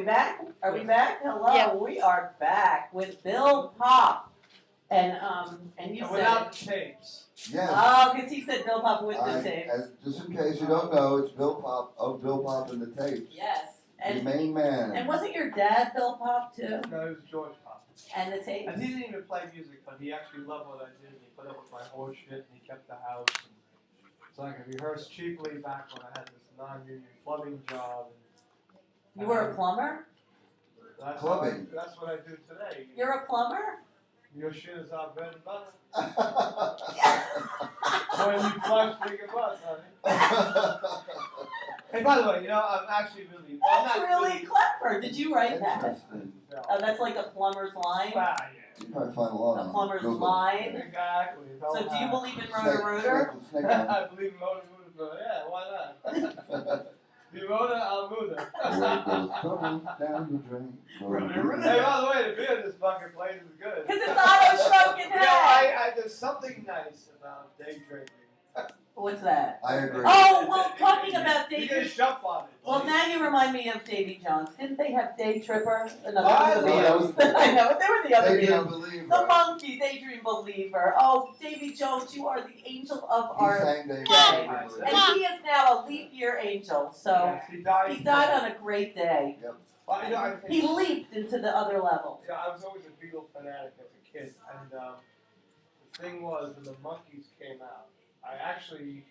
back? Are we back? Hello, Yeah. we are back with Bill Popp. And you said without the tapes. Yes. Oh, because he said Bill Popp with the tapes. Just in case you don't know, it's Bill Popp of Bill Popp and the tapes. Yes. The main man. And wasn't your dad Bill Popp too? No, it was George Popp. And the tapes? And he didn't even play music, but he actually loved what I did. And he put up with my horse shit, and he kept the house. And so I could rehearse cheaply back when I had this non-union plumbing job. And You were a plumber? That's Clubbing. That's what I do today. You're a plumber? Your shit is our bread and butter. When you flush, big and bust, honey. Hey, by the way, you know, I'm actually really... That's really clever. Did you write that? Interesting. No. Oh, that's like a plumber's line? Ah, yeah. You probably find a lot A on plumber's Google. line? Exactly. So do you believe in Snake- rotor-rooter? snake on. I believe in motor motor. Yeah, why not? The motor, I'll move it. Where goes trouble down the drain. Hey, by the way, the beer in this fucking place is good. Because it's auto stroking You know, head. there's something nice about day drinking. What's that? I agree. Oh, well, talking about You day get a shop on it. Well, now you remind me of Davy Jones. Didn't they have Day Tripper? No, I that was the know. Beatles. I know, they were the other They didn't Beatles. believe The her. monkey, Daydream Believer. Oh, Davy Jones, you are the angel of He our sang They day. Didn't Believe And Her. he is now a leap year angel. So Yes, he died on a great day. Well, you know, I think, He leaped into the other level. yeah, I was always a Beatle fanatic as a kid, and the thing was, when the Monkees came out, I actually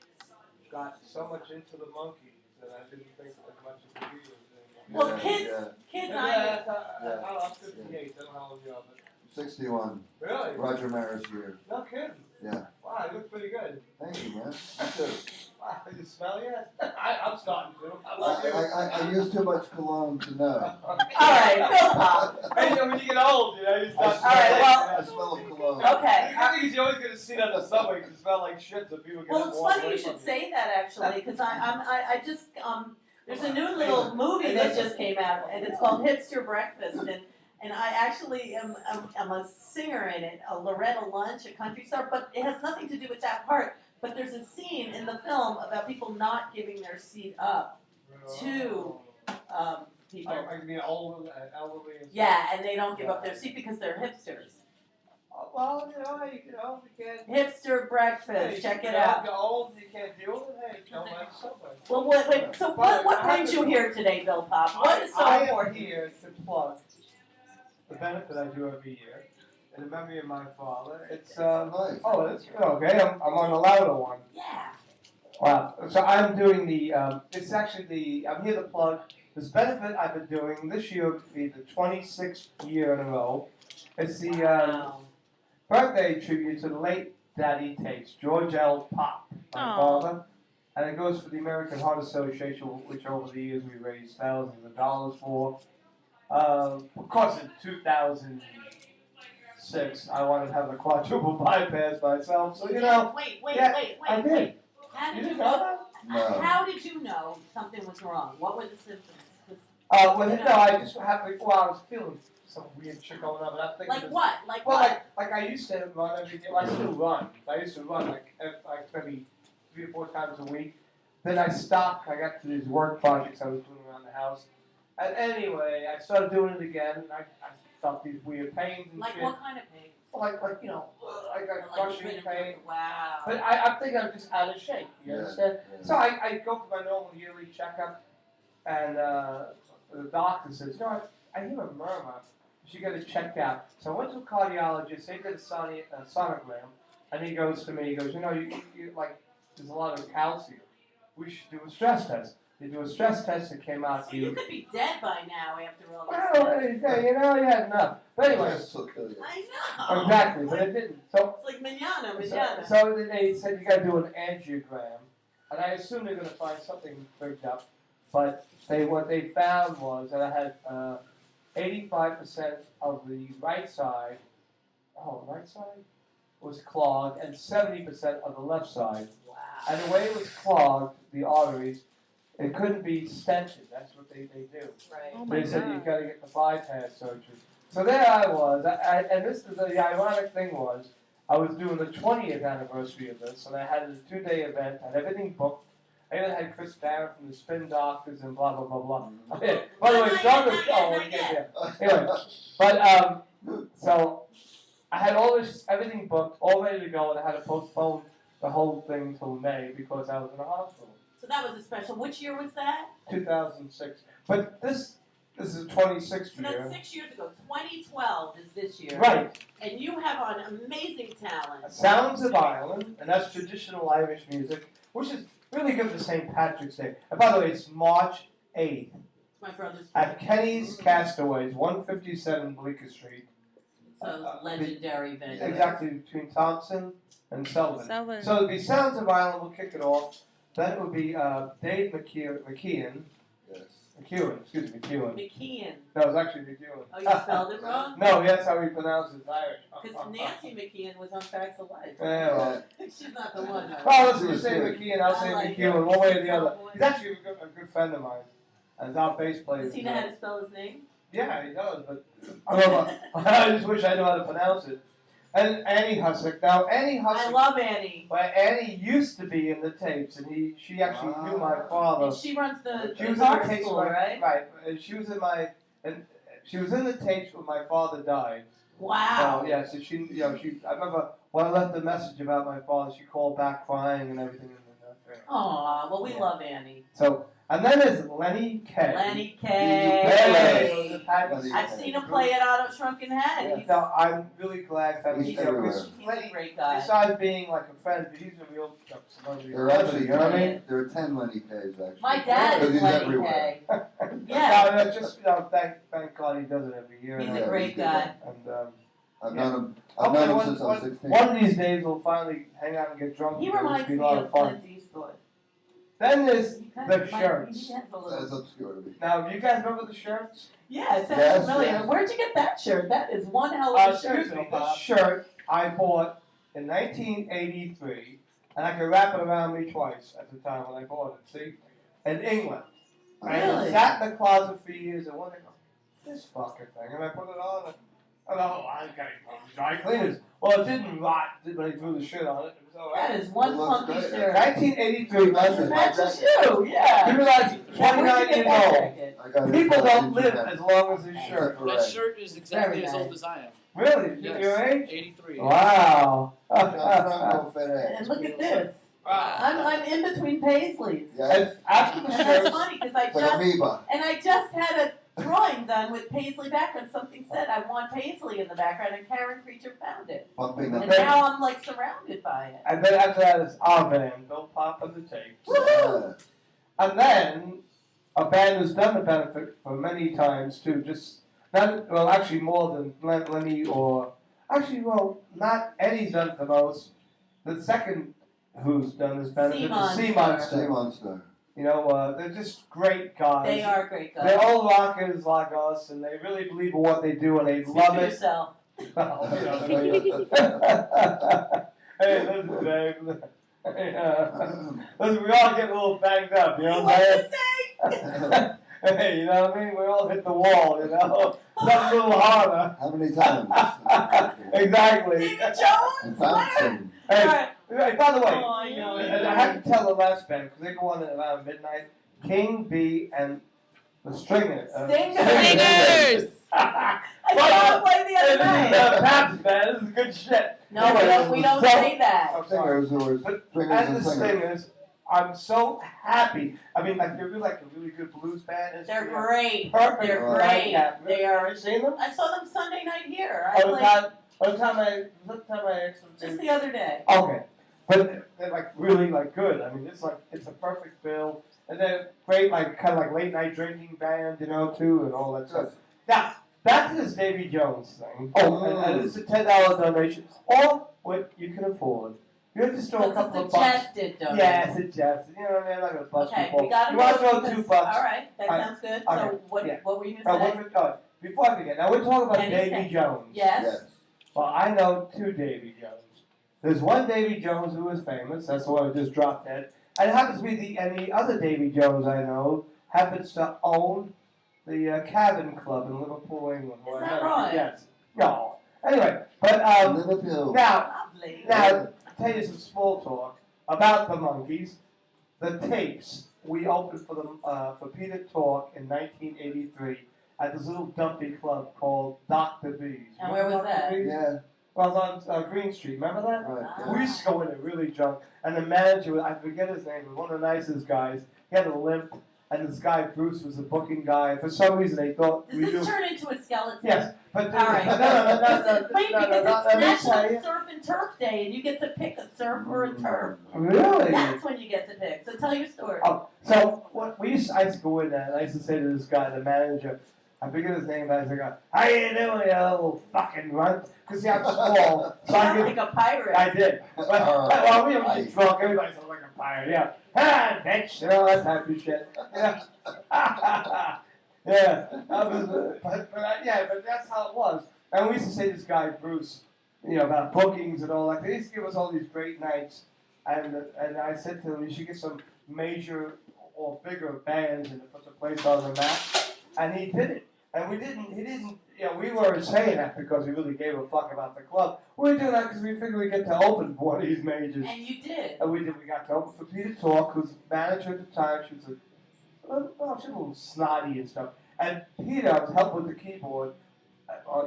got so much into the Monkees that I didn't think as much of the Beatles anymore. Well, kids, Yeah, I'm 58, I don't know how old you are, but 61. really? Roger Maris year. No kidding. Yeah. Wow, you look pretty good. Thank you, man. You too. Wow, you smell yet? I'm starting to. How about you? I use too much cologne to know. All right, Bill Popp. Hey, you know, when you get old, you know, you start All right, well- I smell of cologne. Okay. The good thing is you're always going to see it on the subway because you smell like shit, so people get Well, it's walk funny away you from should say that actually, because I just there's a new little movie Hey, that listen. just came out, and it's called Hipster Breakfast, and I actually am a singer in it, a Loretta Lunch, a country star, but it has nothing to do with that part. But there's a scene in the film about people not giving their seat up to people. I mean, elderly and stuff. Yeah, and they don't give up their seat because they're hipsters. Well, you can't. Hipster Breakfast, check it out. You're old, you can't deal with it. Hey, come on, subway. Well, wait, so what brings you here today, Bill Popp? What is so I am important? here to plug the benefit I do every year in the memory of my father. It's Nice. oh, it's okay. I'm on the louder one. Yeah. Wow. So I'm doing the. It's actually I'm here to plug this benefit I've been doing. This year will be the 26th year in a row. It's the Wow. birthday tribute to the late Daddy Tates, George L. Popp, my Aw. father. And it goes for the American Heart Association, which over the years we raised thousands of dollars for. Of course, in 2006, I wanted to have a quadruple bypass myself. So, you know, Wait, yeah, I wait. did. How You did you didn't know know? that? No. How did you know something was wrong? What were the symptoms? 'Cause- Well, no, I just happened, well, I was feeling some weird shit going on, but I think. Like what? Like Well, what? like I used to run every day. Well, I still run. I used to run like maybe 3 or 4 times a week. Then I stopped. I got to these work projects I was doing around the house. And anyway, I started doing it again, and I felt these weird pains and Like shit. what kind of pain? Like you know, I got Like crushing you pain. Wow. But I think I'm just out of shape. You Yeah, understand? yeah. So I go for my normal yearly checkup, and the doctor says, you know, I hear a murmur. You should get it checked out. So I went to a cardiologist. They did a sonogram, and he goes to me. He goes, you know, you like there's a lot of calcium. We should do a stress test. They do a stress test. It came out So to you could be dead by now after all this. well, you know, you had enough. But anyway, Yes, will kill you. I know. exactly. But it didn't. So It's like manana. So they said you got to do an angiogram, and I assume they're going to find something rigged up. But what they found was that I had 85% of the right side, was clogged, and 70% of the left side. Wow. And the way it was clogged, the arteries, it couldn't be stented. That's what they do. Right. Oh my They said God. you got to get the bypass surgery. So there I was, and this is the ironic thing was, I was doing the 20th anniversary of this, and I had a 2-day event, had everything booked, I even had Chris Barrett from the Spin Doctors and blah blah blah blah. Mm-hmm. Okay. By the way, it's on the show when we get there. Anyway, but so I had all this everything booked, all ready to go, and I had to postpone the whole thing till May because I was in the hospital. So that was a special. Which year was that? 2006. But this is the 26th So that's year. 6 years ago. 2012 is this year. Right. And you have an amazing talent. Sounds of Ireland, and that's traditional Irish music, which is really good for St. Patrick's Day. And by the way, it's March 8th It's my brother's. at Kenny's Castaways, 157 Bleecker Street. So legendary venue. Exactly between Thompson and Sullivan. So it'd be Sounds of Ireland, we'll kick it off. Then it would be Dave McKeown. Yes. McKeown. McKeon. No, it was actually McKeown. Oh, you spelled it wrong? No, that's how we pronounce it in Irish. Because Nancy McKeon was on Facts of Life. Yeah, well. She's not the one. Though. Well, listen, you say McKeon, I'll say I like McKeown, it. one way or the other. He's actually a good friend of mine. And our bass player. Does he know how to spell his name? Yeah, he does, but I don't know. I just wish I knew how to pronounce it. And Annie Hussick. Now, Annie Hussick. I love Annie. Well, Annie used to be in the tapes, and she actually knew my father. And she runs the She was in guitar the tapes, school, right? Right. And she was in she was in the tapes when my father died. Wow. So, yeah, so I remember when I left a message about my father, she called back crying and everything. Aw, well, we love Annie. So, and then there's Lenny Kaye. Lenny Kaye. Kaye. I've seen him play it out of Shrunken Head. Yeah. No, I'm really glad that He's everywhere. He's a great guy. Besides being like a friend, he's a real somebody. There are actually you know what I mean? there are 10 Lenny Kays actually. My dad Because is he's Lenny everywhere. Kaye. Yeah. No, just thank God he does it every year. He's and, a great guy. And I've Yeah. known him since I was 16. one of these days we'll finally hang out and get drunk. He together. reminds It'll be me a lot of fun. Clint Eastwood. Then there's He kind the of reminds- shirts. he has a little- That's obscure to me. Now, you guys remember the shirts? Yeah, it sounds Yes, familiar. yes. Where'd you get that shirt? That is one hell of a shirt. Excuse me, Bob. this shirt I bought in 1983, and I could wrap it around me twice at the time when I bought it, see? In England. I Really? sat in the closet for years, and one day I go, this fucking thing, and I put it on, and I got it from dry cleaners. Well, it didn't rot when I threw the shit on it. It was all right. That is one It looks funky great. shirt. 1983, Matches my Matches jacket. you, yeah. he was like Where'd 29 you get years that old. jacket? I got it People from don't live internet. as long as his shirt. Except for That Red. shirt is exactly Very as nice. old as I am. Really? Yes. Your age? 83. Wow. Franco Ferrer. And look at this. Wow. I'm in between Paisleys. Yes. And after the And that's shirt, funny because It's like amoeba. I just had a drawing done with Paisley background. Something said I want Paisley in the background, and Karen Creature found it. Pumping the And now I'm like surrounded by it. and then after that is our band, Bill Popp and the Tapes. Woohoo! And then a band who's done the benefit for many times too. Just not well, actually more than Lenny or actually not Eddie's done it the most. The second who's done this benefit is Sea Sea Monster. Monster. You know, they're just great guys. They are great guys. They're all rockers like us, and they really believe in what they do, and they Speak love for it. yourself. Well, you know, hey, listen, Dave. Listen, we all get a little banged up, you know what I'm What to saying? say? Hey, you know what I mean? We all hit the wall, you know? Something a little harder. How many times? Exactly. David Jones? And Thompson. Hey, Alright. hey, by the way, Oh, I know. and I have to tell the last band, because they go on at around midnight, King B and the Stringers. Stingers! I saw him play the other night. Paps, man, this is good shit. No, we don't So- say that. I'm sorry. Singers who were But stringers as and the singers. Stingers, I'm so happy. I mean, like they're really like a really good blues band. They're great. Perfect. They're Right. great. Yeah. They are. Seen them? I saw them Sunday night here. I All the played time. All the time I actually just the other day. Okay, but they're like really like good. I mean, it's a perfect bill, and they're great, like kind of like late night drinking band, you know, too, and all that stuff. Now back to this Davy Jones thing. Oh, and it's a $10 donation, or what you can afford. You have to throw a That's couple a of bucks. suggested donation. Yeah, suggested. You know what I mean? I'm not gonna bust Okay, people. we got to You want to go throw because- $2? All right, that All right. sounds good. Okay, So yeah. what were you Oh, going to say? before I forget, now we're talking about Kenny's Davy Cafe. Jones. Yes. Yes. Well, I know two Davy Jones. There's one Davy Jones who is famous. That's the one who just dropped dead. And it happens to be the other Davy Jones I know happens to own the Cabin Club in Liverpool, England. Is that right? Yes. No. Anyway, but Liverpool. now Lovely. I'll tell you some small talk about the Monkees. the tapes we opened for them for Peter Talk in 1983 at this little dumpy club called Dr. B's. And where was Dr. that? B's? Yeah, Well, it was on Green Street. Remember that? right. Ah. We used to go in there really drunk, and the manager, I forget his name, was one of the nicest guys. He had a limp, and this guy Bruce was the booking guy. For some reason, they thought Does we this do. turn into a skeleton? Yes, but All right. Wait, no, because let me it's tell National you. Surf and Turf Day, and you get to pick a surf or a turf. Really? That's when you get to pick. So tell your story. Oh, so what I used to go in there, and I used to say to this guy, the manager, I forget his name, but I was like, "How you doing, you little fucking runt?" Because see, I'm small, You so I sound get. like a pirate. I did. Well, we were just drunk. Everybody sounds like a pirate. Yeah. Ah, bitch. You know, that type of shit. Yeah. Yeah. That was, but that's how it was. And we used to say to this guy, Bruce, about bookings and all that. They used to give us all these great nights. And I said to him, you should get some major or bigger bands and put the place on the map. And he did it. And he didn't, we weren't saying that because we really gave a fuck about the club. We were doing that because we figured we'd get to open one of these majors. And you did. And we did. We got to open for Peter Talk, who's manager at the time. She was she was a little snotty and stuff. And Peter was helping with the keyboard.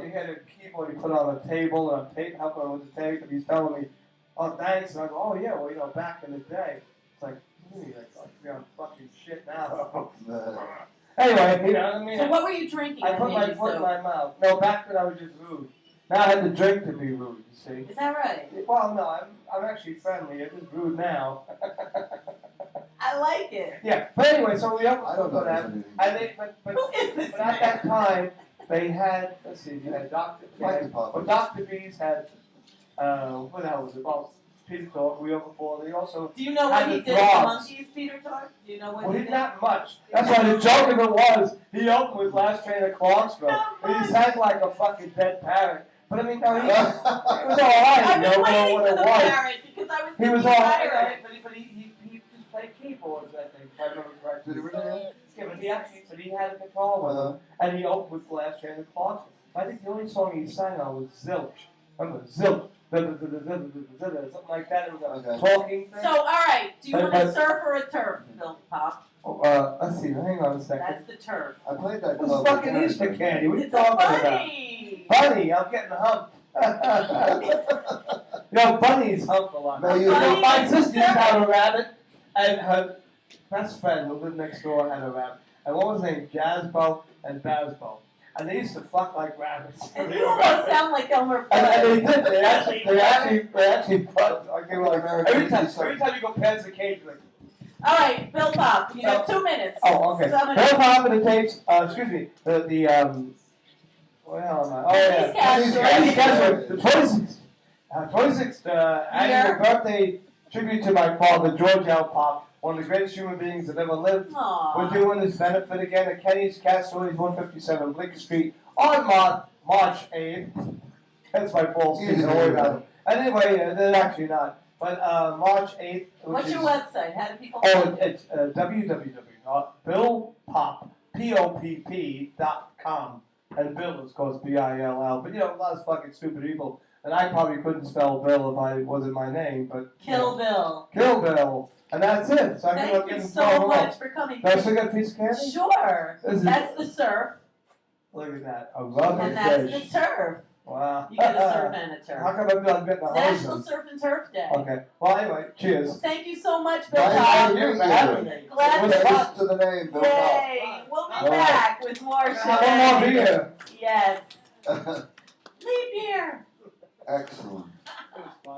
He had a keyboard he put on a table, and I'm helping him with the tape, and he's telling me, "Oh, thanks." And I go, "Oh yeah, well, back in the day." It's like, you're on fucking shit now. Anyway, I mean. So what were you drinking? I that put made my you foot in so- my mouth. No, back then I was just rude. Now I had to drink to be rude, you see. Is that right? Well, no, I'm actually friendly. I'm just rude now. I like it. Yeah, but anyway, so we opened I don't know for that. anything. And they, but Who is this at that time, they had, let's see, you had Dr. Mike and Popp. Well, Dr. B's had, what the hell was it? Well, Peter Talk, we opened for. They also, Do you know what And he the did at the dogs. Monkeys, Peter Talk? Do you know what well, he he did? not much. That's why the joke of it was, he opened with Last Train to Clarksville. Not And he much. sang like a fucking dead parrot. But I mean, no, he was all I've right, been waiting what for it the was. parrot because I was He was thinking all right, pirate. but he just played keyboards, I think, if I remember correctly. Did he really? Yeah, but he had a guitar with him, and he opened with Last Train to Clarksville. I think the only song he sang on was Zilch. Remember, Zilch, something like that. It was a Okay. talking thing. So, all right. Do you want a But- surf or a turf, Bill Pop? Let's see, hang on a second. That's the turf. I played that This club. is fucking Easter candy. What are you It's a talking about? bunny. Bunny, I'm getting humped. Bunnies hump a lot. No, you Bunny don't. My is sister a turf. had a rabbit, and her best friend who lived next door had a rabbit. And what was his name? Jazzbo and Bazbo. And they used to fuck like rabbits. And you almost sound like Elmer And they Fudd. did. They actually fucked. Like, they were like, American every time Easter. you go past the cage, like, All right, Bill Pop. You got 2 minutes. oh, okay. Sum it Bill up. Popp and the tapes. Excuse me. Where the am I? Oh yeah. Kenny's Kenny's Casual. Casual. The 26th annual birthday tribute to my father, George L. Popp, one of the greatest human beings that ever lived. Aw. We're doing this benefit again at Kenny's Castle, 157 Bleecker Street, on March 8th. That's my false name, don't worry about it. Anyway, they're actually not. But March 8th, which What's is... your website? How do people Oh, it's www.billpopp.com. And Bill is called B-I-L-L. But, a lot of fucking stupid people. And I probably couldn't spell Bill if I wasn't my name, but... Kill Bill. Kill Bill. And that's it. So I Thank you getting so thrown much off. for coming. Do I still got a piece of candy? Sure. This is- That's the surf, Look at that. A rubber and that's the fish. turf. Wow. You get a surf and a How turf. come I'm getting a National hose? Surf and Turf Day. Okay. Well, anyway, cheers. Thank you so much, Bill Bye. Pop. Thank you for having me. Glad It was to- fun. Listen to the name, Bill Popp. Yay! We'll be All right. back with more shows. Have one more beer. Yes. Leap year. Excellent. It was fun.